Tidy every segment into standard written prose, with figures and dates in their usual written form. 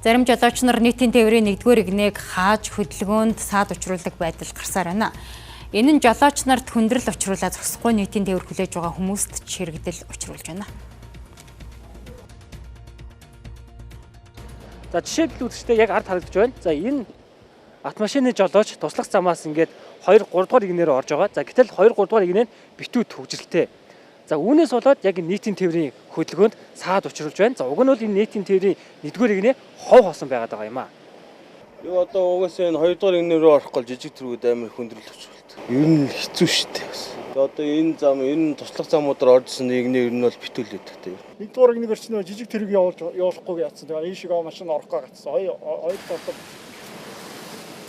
Зарим жолооч нар нийтийн тээврийн 1-р игнийг хааж хөдөлгөөнд саад учруулдаг байдал гарсаар байна. Энэ нь жолооч нарт хүндрэл учруулаад зогсохгүй нийтийн тээвэр хүлээж байгаа хүмүүст чирэгдэл учруулж байна. За жишээлбэл үзэгчдээ яг ард харагдаж байна. За энэ автомашины жолооч туслах замаас ингээд 2-3 дугаар игнээр орж байгаа. За гэтэл 2-3 дугаар игнээ битүү төвжрэлтэй. За үүнээс болоод яг нийтийн тээврийн хөдөлгөөнд саад учруулж байна. За уг нь бол энэ нийтийн тээврийн 1-р игнээ хов хоосон байгаад байгаа юм аа. Юу одоо угаасаа энэ 2-р игнээр орох гол жижиг төрүүд амар хүндрэл учруулдаг. Ер нь хэцүү шүү дээ. Одоо энэ зам энэ туслах замуудаар оржсэн игнээ ер нь бол битүүлээд байдаг. 1-р игнээр ч нөө жижиг тэрэг явуулахгүй яатсан. Тэгээ энэ шиг машин орохгүй гацсан. Хоёр талд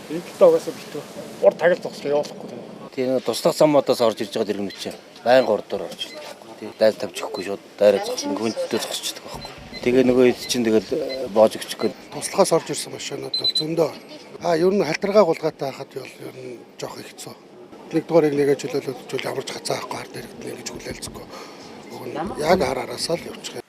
энэ талаасаа битүү. Урд тагил зогсож явуулахгүй. Тийм туслах замуудаас орж ирж байгаа дэргэнүүд чинь байнга ордоор орж ирдэг. Тийм дайр тавьж өгөхгүй шууд дайраа зогсно гүнтдээ зогсчихдаг байхгүй. Тэгээ нөгөө хэд чинь тэгэл боож өгчих гээд туслахаас орж ирсэн машинууд бол зөндөө. Ер нь халтргаа гулгаатай хахад бол ер нь жоох хэцүү. 1-р игнийгээ чөлөөлөж ямарч хацаахгүй хар дэрэгдэнэ гэж хүлээлцэхгүй. Яг хараасаа л явчих.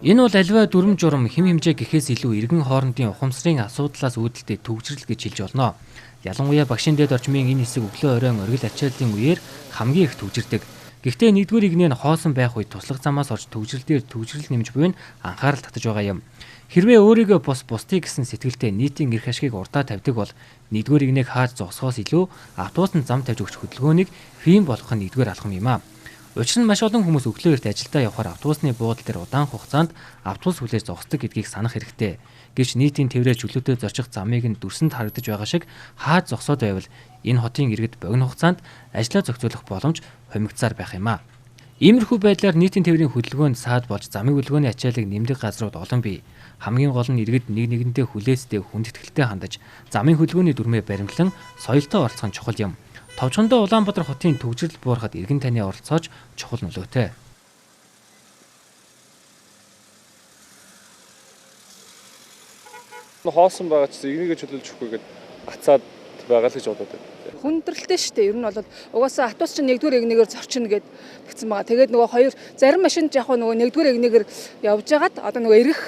Энэ бол аливаа дүрм журам хэм хэмжээ гэхээс илүү эргэн хоорондын ухамсарын асуудлаас үүдэлтэй төвчрэл гэж хэлж болно. Ялангуяа багшийн дэд орчмын энэ хэсэг өглөө оройн оргил ачааллын үеэр хамгийн их төвжирдэг. Гэхдээ 1-р игнээ нь хоосон байх үед туслах замаас орж төвжрэлээр төвжрэл нэмж буй нь анхаарал татаж байгаа юм. Хэрвээ өөрийгөө бусдыг гэсэн сэтгэлтэй нийтийн эрх ашгийг урдаа тавьдаг бол 1-р игнийг хааж зогсохоос илүү автобусанд зам тавьж өгч хөдөлгөөнийг фийм болгох нь 1-р алхам юм аа. Учир нь маш олон хүмүүс өглөө эрт ажилдаа явхаар автобусны буудал дээр удаан хугацаанд автобус хүлээж зогсдог гэдгийг санах хэрэгтэй. Гэвч нийтийн тээврээ чөлөөтэй зорчих замыг нь дүрсэнд харагдаж байгаа шиг хааж зогсоод байвал энэ хотын иргэд богино хугацаанд ажлаа зохицуулах боломж хомигдсаар байх юм аа. Иймэрхүү байдлаар нийтийн тээврийн хөдөлгөөнд саад болж замын хөдөлгөөний ачааллыг нэмдэг газрууд олон бий. Хамгийн гол нь иргэд нэг нэгэндээ хүлээстэй хүндэтгэлтэй хандаж замын хөдөлгөөний дүрмээ баримтлан соёлтой оролцох нь чухал юм. Товчхондоо Улаанбаатар хотын төвжирэл буурахад иргэн таны оролцоож чухал нөлөөтэй. Хоосон байгаа ч игнийгээ чөлөөлж өгөхгүйгээд гацаад байгаа л гэж бодоод байна. Хүндрэлтэй шүү дээ. Ер нь бол угаасаа автобус чинь 1-р игнийгээр зорчно гэд тэгсэн байгаа. Тэгээд нөгөө хоёр зарим машинд яг нөгөө 1-р игнийгээр явж байгаад одоо нөгөө эргэх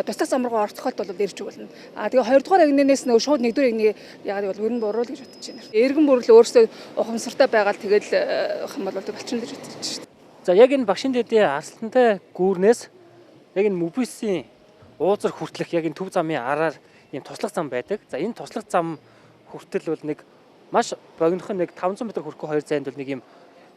туслах зам руу орох тохиолдол бол ирж болно. Тэгээ 2-р игнээс нөгөө шууд 1-р игнийг яагаад бол өрн буруул гэж бодож байна. Эргэн бүрлээ өөрсдөө ухамсартай байгаад тэгэл хам бол болчихно гэж бодож байна шүү дээ. За яг энэ багшийн дэдийн арслантай гүүрнээс яг энэ мөбисийн уулзар хүртэлх яг энэ төв замын араар ийм туслах зам байдаг. За энэ туслах зам хүртэл бол нэг маш богинохон нэг 500 м хүрэхгүй хоёр зайд бол нэг ийм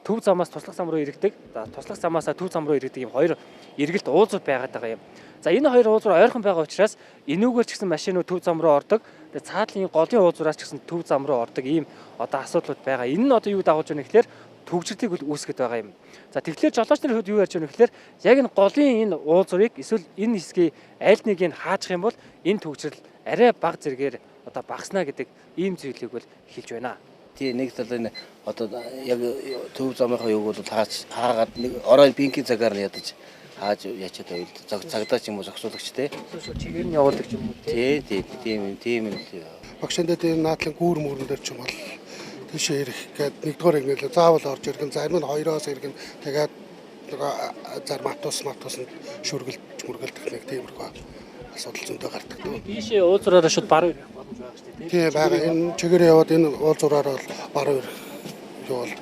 төв замаас туслах зам руу иргэдэг. За туслах замаасаа төв зам руу иргэдэг ийм хоёр эргэлт уулзууд байгаад байгаа юм. За энэ хоёр уулзуур ойрхон байгаа учраас энүүгээр ч гэсэн машинууд төв зам руу ордог. Тэгээ цаадлын голын уулзуураас ч гэсэн төв зам руу ордог ийм одоо асуудлууд байгаа. Энэ нь одоо юу дагуулж байна гэхээр төвчрэлтийг үүсгэж байгаа юм. За тэгэхээр жолооч нарын хувьд юу ярьж байна гэхээр яг энэ голын энэ уулзуурыг эсвэл энэ хэсгийг аль нэгийг хаачих юм бол энэ төвчрэл арай бага зэрэгээр одоо багаснаа гэдэг ийм зүйлийг бол хэлж байна. тий нэг талын одоо яг төв замынхаа юуг бол хаагаад нэг орой бинкийн цагаар нь ядаж хааж ячаад байвал цагдаа ч юм уу зогсуулагч те чигээр нь явуулдаг ч юм уу тий тийм юм. Багшийн дэдийн наадлан гүүр мөрөн дээр ч юм бол тийшээ ирэх гээд 1-р игнээ заавал орж иргэн зарим нь 2-оос иргэн тэгээд зарим автобусанд шүргэлдэх нэг тиймэрхүү асуудал зөндөө гардаг. Тийшээ уулзраараа шууд баруун ирэх боломж байгаа шүү дээ. Тийм байгаа. Энэ чигээр яваад энэ уулзуураар бол баруун ирэх юу бол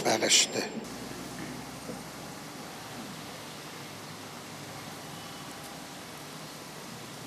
байгаа шүү дээ.